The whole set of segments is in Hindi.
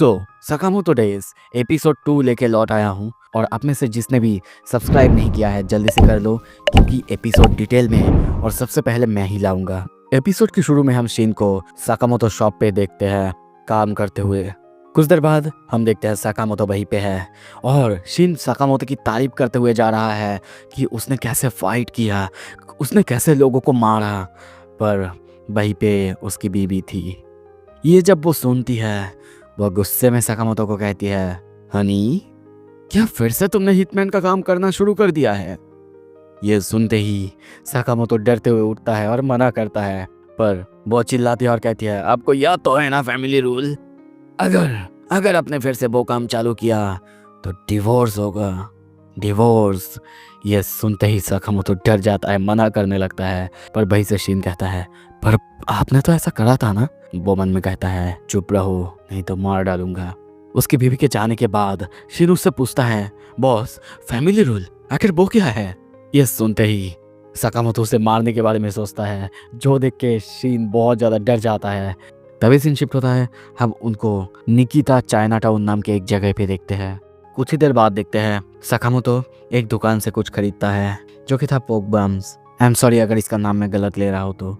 सकामोतो डेज एपिसोड 2 लेके लौट आया हूँ और आप में से जिसने भी सब्सक्राइब नहीं किया है जल्दी से कर लो क्योंकि एपिसोड डिटेल में है और सबसे पहले मैं ही लाऊंगा। एपिसोड के शुरू में हम शिन को सकामोतो शॉप पे देखते हैं काम करते हुए। कुछ देर बाद हम देखते हैं सकामोतो वहीं पे है और शिन सकामोतो की तारीफ करते हुए जा रहा है कि उसने कैसे फाइट किया, उसने कैसे लोगों को मारा, पर वहीं पे उसकी बीवी थी। ये जब वो सुनती है वह गुस्से में सकामोतो को कहती है, हनी क्या फिर से तुमने हिटमैन का काम करना शुरू कर दिया है? ये सुनते ही सकामोतो डरते हुए उठता है और मना करता है, पर वो चिल्लाती है और कहती है, आपको याद तो है ना फैमिली रूल, अगर आपने फिर से वो काम चालू किया तो डिवोर्स होगा, डिवोर्स। ये सुनते ही सकामोतो डर जाता है, मना करने लगता है, पर वही से शिन कहता है, पर आपने तो ऐसा करा था ना। वो मन में कहता है, चुप रहो नहीं तो मार डालूंगा। उसकी बीवी के जाने के बाद शिन उससे पूछता है, बॉस फैमिली रूल आखिर वो क्या है? ये सुनते ही सकामोतो उसे मारने के बारे में सोचता है, जो देख के शिन बहुत ज़्यादा डर जाता है। तभी सीन शिफ्ट होता है, हम उनको निकिता चाइनाटाउन नाम के एक जगह पे देखते हैं। कुछ ही देर बाद देखते हैं सकामोतो एक दुकान से कुछ खरीदता है जो कि था पोक बम्स। आई एम सॉरी अगर इसका नाम मैं गलत ले रहा हूँ तो।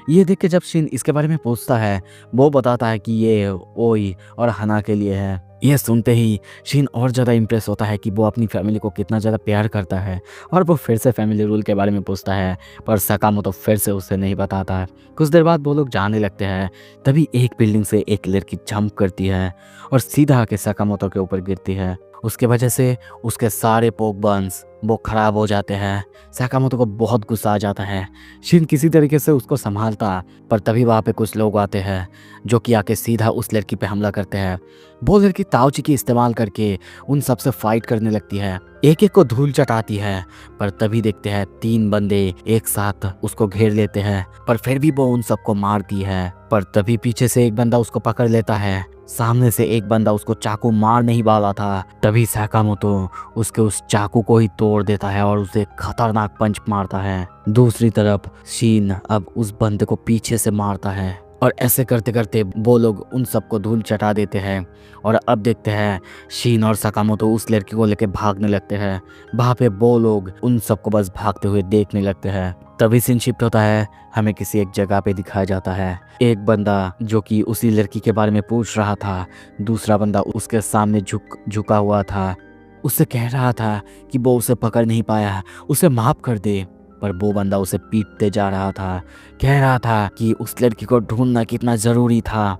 ये देख के जब शिन इसके बारे में पूछता है वो बताता है कि ये ओई और हना के लिए है। ये सुनते ही शिन और ज़्यादा इम्प्रेस होता है कि वो अपनी फैमिली को कितना ज़्यादा प्यार करता है और वो फिर से फैमिली रूल के बारे में पूछता है, पर सकामोतो फिर से उसे नहीं बताता। कुछ देर बाद वो लोग जाने लगते हैं। तभी एक बिल्डिंग से एक लड़की जंप करती है और सीधा आके सकामोतो के ऊपर गिरती है। उसके वजह से उसके सारे पोक बन्स वो खराब हो जाते हैं। सकामोतो को बहुत गुस्सा आ जाता है। शिन किसी तरीके से उसको संभालता, पर तभी वहाँ पे कुछ लोग आते हैं जो कि आके सीधा उस लड़की पे हमला करते हैं। वो लड़की ताओची की इस्तेमाल करके उन सबसे फाइट करने लगती है, एक एक को धूल चटाती है, पर तभी देखते हैं 3 बंदे एक साथ उसको घेर लेते हैं, पर फिर भी वो उन सबको मारती है। पर तभी पीछे से एक बंदा उसको पकड़ लेता है। सामने से एक बंदा उसको चाकू मार नहीं वाला था, तभी सकामोतो उसके उस चाकू को ही तोड़ देता है और उसे खतरनाक पंच मारता है। दूसरी तरफ शिन अब उस बंदे को पीछे से मारता है और ऐसे करते करते वो लोग उन सबको धूल चटा देते हैं। और अब देखते हैं शिन और सकामोतो उस लड़की को लेके भागने लगते हैं। वहाँ पे वो लोग उन सबको बस भागते हुए देखने लगते हैं। तभी सीन शिफ्ट होता है, हमें किसी एक जगह पे दिखाया जाता है। एक बंदा जो कि उसी लड़की के बारे में पूछ रहा था, दूसरा बंदा उसके सामने झुका हुआ था, उससे कह रहा था कि वो उसे पकड़ नहीं पाया, उसे माफ कर दे। पर वो बंदा उसे पीटते जा रहा था, कह रहा था कि उस लड़की को ढूंढना कितना ज़रूरी था।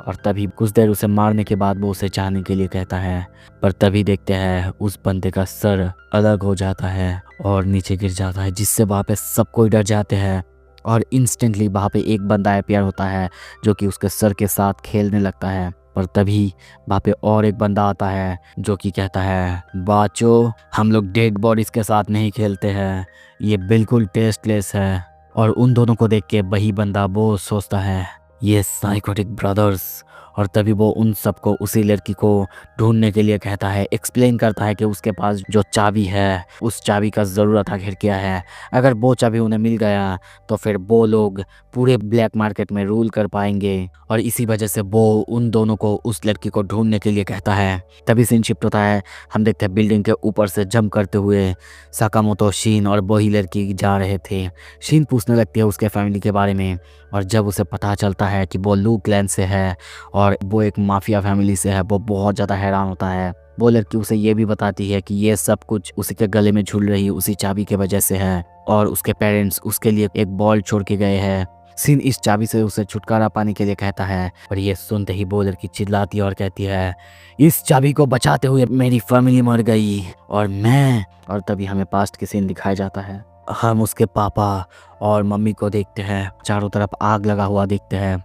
और तभी कुछ देर उसे मारने के बाद वो उसे जाने के लिए कहता है, पर तभी देखते हैं उस बंदे का सर अलग हो जाता है और नीचे गिर जाता है, जिससे वहाँ पे सब कोई डर जाते हैं। और इंस्टेंटली वहाँ पे एक बंदा अपीयर होता है जो कि उसके सर के साथ खेलने लगता है। पर तभी वहाँ पे और एक बंदा आता है जो कि कहता है, बाचो हम लोग डेड बॉडीज के साथ नहीं खेलते हैं, ये बिल्कुल टेस्टलेस है। और उन दोनों को देख के वही बंदा वो सोचता है, ये साइकोटिक ब्रदर्स। और तभी वो उन सबको उसी लड़की को ढूंढने के लिए कहता है, एक्सप्लेन करता है कि उसके पास जो चाबी है उस चाबी का ज़रूरत आखिर क्या है। अगर वो चाबी उन्हें मिल गया तो फिर वो लोग पूरे ब्लैक मार्केट में रूल कर पाएंगे। और इसी वजह से वो उन दोनों को उस लड़की को ढूंढने के लिए कहता है। तभी सीन शिफ्ट होता है, हम देखते हैं बिल्डिंग के ऊपर से जंप करते हुए सकामोतो, शिन और वही लड़की जा रहे थे। शिन पूछने लगती है उसके फैमिली के बारे में, और जब उसे पता चलता है कि वो लू क्लैन से है और वो एक माफिया फैमिली से है, वो बहुत ज़्यादा हैरान होता है। वो लड़की उसे ये भी बताती है कि ये सब कुछ उसी के गले में झूल रही उसी चाबी के वजह से है और उसके पेरेंट्स उसके लिए एक बॉल छोड़ के गए हैं। सीन इस चाबी से उसे छुटकारा पाने के लिए कहता है, पर ये सुनते ही वो लड़की चिल्लाती है और कहती है, इस चाबी को बचाते हुए मेरी फैमिली मर गई और मैं। और तभी हमें पास्ट की सीन दिखाया जाता है। हम उसके पापा और मम्मी को देखते हैं, चारों तरफ आग लगा हुआ देखते हैं।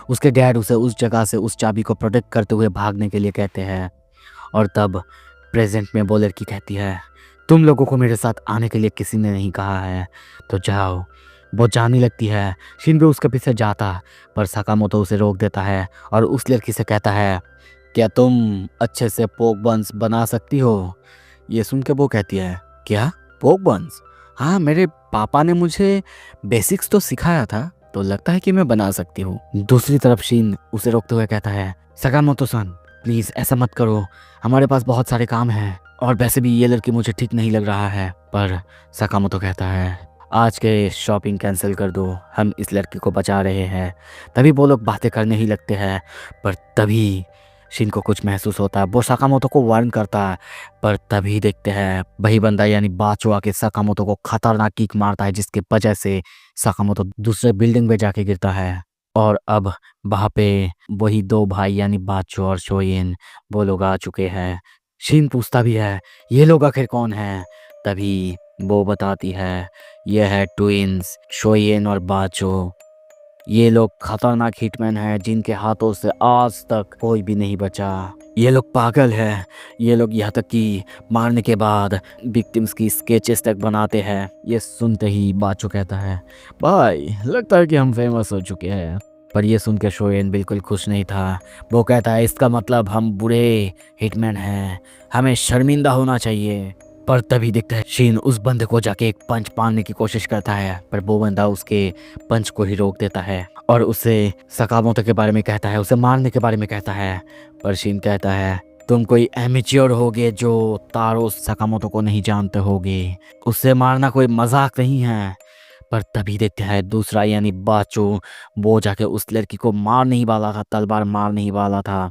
उसके डैड उसे उस जगह से उस चाबी को प्रोटेक्ट करते हुए भागने के लिए कहते हैं। और तब प्रेजेंट में वो लड़की कहती है, तुम लोगों को मेरे साथ आने के लिए किसी ने नहीं कहा है, तो जाओ। वो जाने लगती है, शिन भी उसके पीछे जाता, पर सकामोतो उसे रोक देता है और उस लड़की से कहता है, क्या तुम अच्छे से पोक बन्स बना सकती हो? ये सुन के वो कहती है, क्या पोक बन्स? हाँ, मेरे पापा ने मुझे बेसिक्स तो सिखाया था, तो लगता है कि मैं बना सकती हूँ। दूसरी तरफ शिन उसे रोकते हुए कहता है, सकामोतो सन प्लीज़ ऐसा मत करो, हमारे पास बहुत सारे काम हैं और वैसे भी ये लड़की मुझे ठीक नहीं लग रहा है। पर सकामोतो कहता है आज के शॉपिंग कैंसिल कर दो, हम इस लड़की को बचा रहे हैं। तभी वो लोग बातें करने ही लगते हैं, पर तभी शिन को कुछ महसूस होता है। वो सकामोतो को वार्न करता है, पर तभी देखते हैं वही बंदा यानी बाचो आके सकामोतो को खतरनाक किक मारता है, जिसकी वजह से सकामोतो दूसरे बिल्डिंग पे जाके गिरता है। और अब वहाँ पे वही दो भाई यानी बाचो और शोयिन वो लोग आ चुके हैं। शिन पूछता भी है ये लोग आखिर कौन हैं। तभी वो बताती है ये है ट्विंस शोयिन और बाचो। ये लोग खतरनाक हिटमैन हैं जिनके हाथों से आज तक कोई भी नहीं बचा। ये लोग पागल हैं। ये लोग यहाँ तक कि मारने के बाद विक्टिम्स की स्केचेस तक बनाते हैं। ये सुनते ही बाचो कहता है भाई लगता है कि हम फेमस हो चुके हैं। पर ये सुन के शोयन बिल्कुल खुश नहीं था। वो कहता है इसका मतलब हम बुरे हिटमैन हैं, हमें शर्मिंदा होना चाहिए। पर तभी दिखता है शीन उस बंदे को जाके एक पंच मारने की कोशिश करता है, पर वो बंदा उसके पंच को ही रोक देता है और उसे सकामोतो के बारे में कहता है, उसे मारने के बारे में कहता है। पर शीन कहता है तुम कोई एमेच्योर होगे जो तारो सकामोतो को नहीं जानते होगे, उसे मारना कोई मजाक नहीं है। पर तभी देखते हैं दूसरा यानी बाचो वो जाके उस लड़की को मार नहीं वाला था, तलवार मार नहीं वाला था।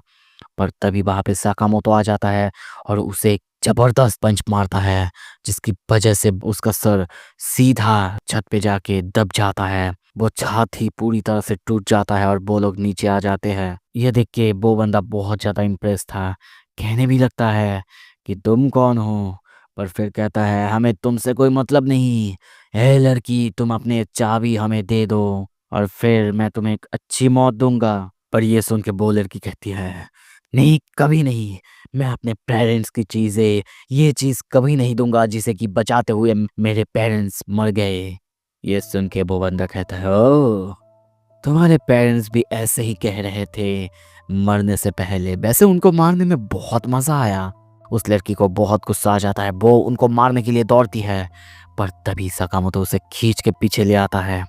पर तभी वहां पे सकामोतो आ जाता है और उसे एक जबरदस्त पंच मारता है, जिसकी वजह से उसका सर सीधा छत पे जाके दब जाता है। वो छत ही पूरी तरह से टूट जाता है और वो लोग नीचे आ जाते हैं। ये देख के वो बंदा बहुत ज्यादा इम्प्रेस था, कहने भी लगता है कि तुम कौन हो। पर फिर कहता है हमें तुमसे कोई मतलब नहीं, है लड़की तुम अपने चाबी हमें दे दो और फिर मैं तुम्हें एक अच्छी मौत दूंगा। पर ये सुन के वो लड़की कहती है नहीं कभी नहीं, मैं अपने पेरेंट्स की चीजें ये चीज कभी नहीं दूंगा जिसे कि बचाते हुए मेरे पेरेंट्स मर गए। ये सुन के वो बंदा कहता है ओ तुम्हारे पेरेंट्स भी ऐसे ही कह रहे थे मरने से पहले। वैसे उनको मारने में बहुत मजा आया। उस लड़की को बहुत गुस्सा आ जाता है, वो उनको मारने के लिए दौड़ती है। पर तभी सकामोतो उसे खींच के पीछे ले आता है।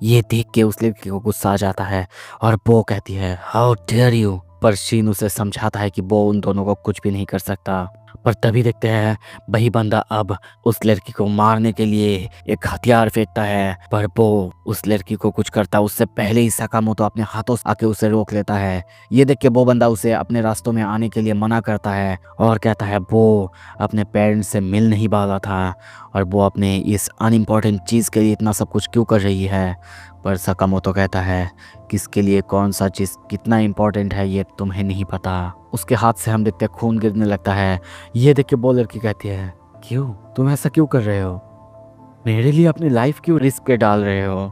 ये देख के उस लड़की को गुस्सा आ जाता है और वो कहती है हाउ डेयर यू। पर शीन उसे समझाता है कि वो उन दोनों को कुछ भी नहीं कर सकता। पर तभी देखते हैं वही बंदा अब उस लड़की को मारने के लिए एक हथियार फेंकता है, पर वो उस लड़की को कुछ करता उससे पहले ही सकामोतो अपने हाथों से आके उसे रोक लेता है। ये देख के वो बंदा उसे अपने रास्तों में आने के लिए मना करता है और कहता है वो अपने पेरेंट्स से मिल नहीं वाला था और वो अपने इस अनइम्पॉर्टेंट चीज़ के लिए इतना सब कुछ क्यों कर रही है। पर सकामोतो कहता है किसके लिए कौन सा चीज़ कितना इम्पोर्टेंट है ये तुम्हें नहीं पता। उसके हाथ से हम देखते हैं खून गिरने लगता है। ये देख के वो लड़की कहती है क्यों तुम ऐसा क्यों कर रहे हो, मेरे लिए अपनी लाइफ क्यों रिस्क पे डाल रहे हो।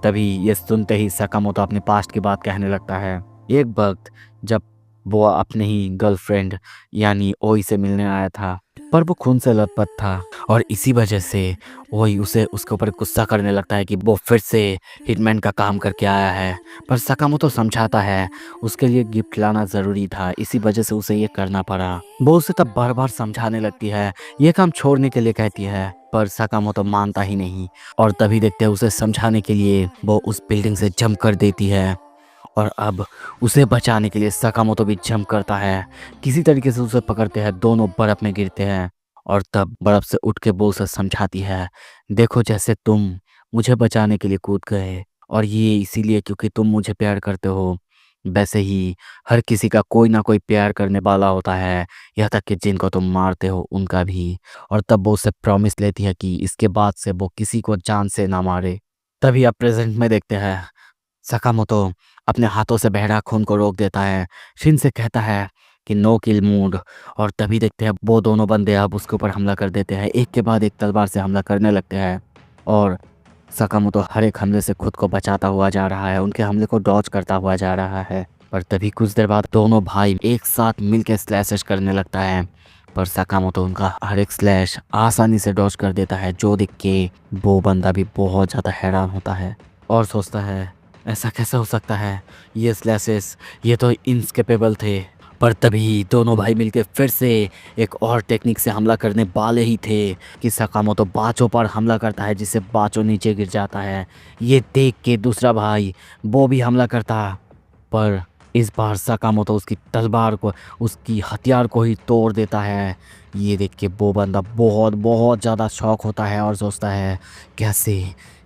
तभी ये सुनते ही सकामोतो अपने पास्ट की बात कहने लगता है। एक वक्त जब वो अपने ही गर्लफ्रेंड यानी ओई से मिलने आया था, पर वो खून से लथपथ था और इसी वजह से ओई उसे उसके ऊपर गुस्सा करने लगता है कि वो फिर से हिटमैन का काम करके आया है। पर सकामोतो समझाता है उसके लिए गिफ्ट लाना ज़रूरी था, इसी वजह से उसे ये करना पड़ा। वो उसे तब बार बार समझाने लगती है, ये काम छोड़ने के लिए कहती है, पर सकामोतो मानता ही नहीं। और तभी देखते हैं उसे समझाने के लिए वो उस बिल्डिंग से जंप कर देती है और अब उसे बचाने के लिए सकामोतो भी जंप करता है। किसी तरीके से उसे पकड़ते हैं, दोनों बर्फ में गिरते हैं और तब बर्फ से उठ के वो उसे समझाती है देखो जैसे तुम मुझे बचाने के लिए कूद गए और ये इसीलिए क्योंकि तुम मुझे प्यार करते हो, वैसे ही हर किसी का कोई ना कोई प्यार करने वाला होता है, यहाँ तक कि जिनको तुम मारते हो उनका भी। और तब वो उसे प्रॉमिस लेती है कि इसके बाद से वो किसी को जान से ना मारे। तभी अब प्रेजेंट में देखते हैं सकामोतो अपने हाथों से बह रहा खून को रोक देता है, शिन से कहता है कि नो किल मूड। और तभी देखते हैं वो दोनों बंदे अब उसके ऊपर हमला कर देते हैं, एक के बाद एक तलवार से हमला करने लगते हैं और सकामोतो हर एक हमले से खुद को बचाता हुआ जा रहा है, उनके हमले को डॉज करता हुआ जा रहा है। पर तभी कुछ देर बाद दोनों भाई एक साथ मिलकर स्लैशेस करने लगता है, पर सकामोतो उनका हर एक स्लैश आसानी से डॉज कर देता है, जो देख के वो बंदा भी बहुत ज़्यादा हैरान होता है और सोचता है ऐसा कैसे हो सकता है, ये स्लैशेस ये तो इनस्केपेबल थे। पर तभी दोनों भाई मिलकर फिर से एक और टेक्निक से हमला करने वाले ही थे कि सकामोतो बाचो पर हमला करता है, जिससे बाचो नीचे गिर जाता है। ये देख के दूसरा भाई वो भी हमला करता, पर इस बार सकामोतो उसकी तलवार को, उसकी हथियार को ही तोड़ देता है। ये देख के वो बंदा बहुत बहुत ज़्यादा शौक होता है और सोचता है कैसे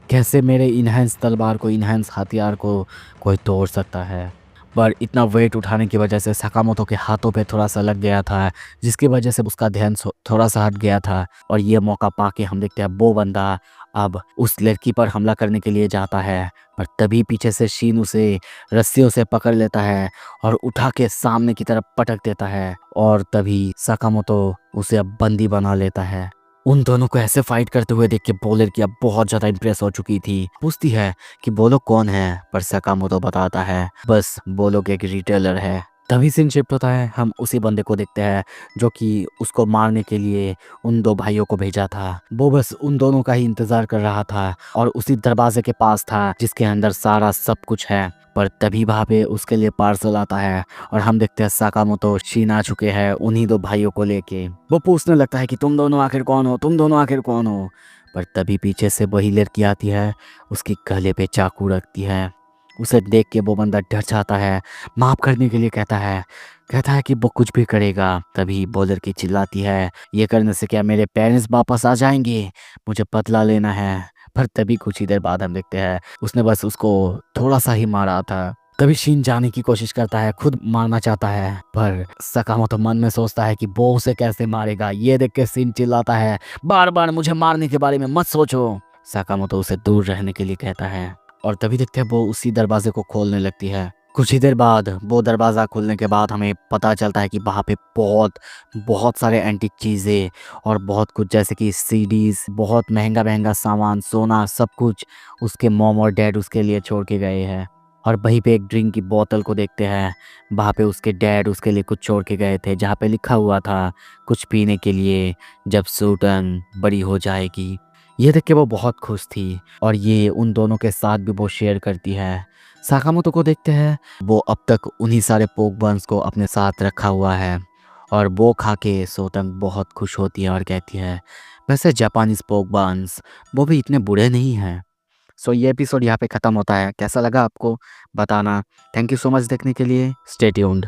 कैसे मेरे इनहेंस तलवार को, इनहेंस हथियार को कोई तोड़ सकता है। पर इतना वेट उठाने की वजह से सकामोतो के हाथों पे थोड़ा सा लग गया था, जिसकी वजह से उसका ध्यान थोड़ा सा हट गया था। और ये मौका पाके हम देखते हैं वो बंदा अब उस लड़की पर हमला करने के लिए जाता है। पर तभी पीछे से शीन उसे रस्सियों से पकड़ लेता है और उठा के सामने की तरफ पटक देता है। और तभी सकामोतो उसे अब बंदी बना लेता है। उन दोनों को ऐसे फाइट करते हुए देख के वो लड़की अब बहुत ज़्यादा इंप्रेस हो चुकी थी। पूछती है कि वो लोग कौन है, पर सकामोतो बताता है बस वो लोग एक रिटेलर है। तभी सीन शिफ्ट होता है, हम उसी बंदे को देखते हैं जो कि उसको मारने के लिए उन दो भाइयों को भेजा था। वो बस उन दोनों का ही इंतजार कर रहा था और उसी दरवाजे के पास था जिसके अंदर सारा सब कुछ है। पर तभी वहाँ पे उसके लिए पार्सल आता है और हम देखते हैं सकामोतो शीन आ चुके हैं उन्हीं दो भाइयों को लेके। वो पूछने लगता है कि तुम दोनों आखिर कौन हो, तुम दोनों आखिर कौन हो। पर तभी पीछे से वही लड़की आती है, उसकी गले पे चाकू रखती है। उसे देख के वो बंदा डर जाता है, माफ करने के लिए कहता है कि वो कुछ भी करेगा। तभी वो लड़की चिल्लाती है, ये करने से क्या मेरे पेरेंट्स वापस आ जाएंगे, मुझे बदला लेना है। पर तभी कुछ ही देर बाद हम देखते हैं उसने बस उसको थोड़ा सा ही मारा था। तभी शीन जाने की कोशिश करता है, खुद मारना चाहता है, पर सकामोतो मन में सोचता है कि वो उसे कैसे मारेगा। ये देख के शीन चिल्लाता है, बार बार मुझे मारने के बारे में मत सोचो। सकामोतो उसे दूर रहने के लिए कहता है और तभी देखते हैं वो उसी दरवाजे को खोलने लगती है। कुछ ही देर बाद वो दरवाज़ा खुलने के बाद हमें पता चलता है कि वहाँ पे बहुत बहुत सारे एंटीक चीज़ें और बहुत कुछ, जैसे कि सीडीज, बहुत महंगा महंगा सामान, सोना, सब कुछ उसके मॉम और डैड उसके लिए छोड़ के गए हैं। और वहीं पे एक ड्रिंक की बोतल को देखते हैं, वहाँ पे उसके डैड उसके लिए कुछ छोड़ के गए थे जहाँ पे लिखा हुआ था कुछ पीने के लिए जब सूटन बड़ी हो जाएगी। ये देख के वो बहुत खुश थी और ये उन दोनों के साथ भी वो शेयर करती है। साकामोतो को देखते हैं, वो अब तक उन्हीं सारे पोक बंस को अपने साथ रखा हुआ है और वो खा के सोतंग बहुत खुश होती है और कहती है वैसे जापानीज पोक बंस वो भी इतने बुरे नहीं हैं। सो ये एपिसोड यहाँ पे ख़त्म होता है। कैसा लगा आपको बताना। थैंक यू सो मच देखने के लिए। Stay tuned.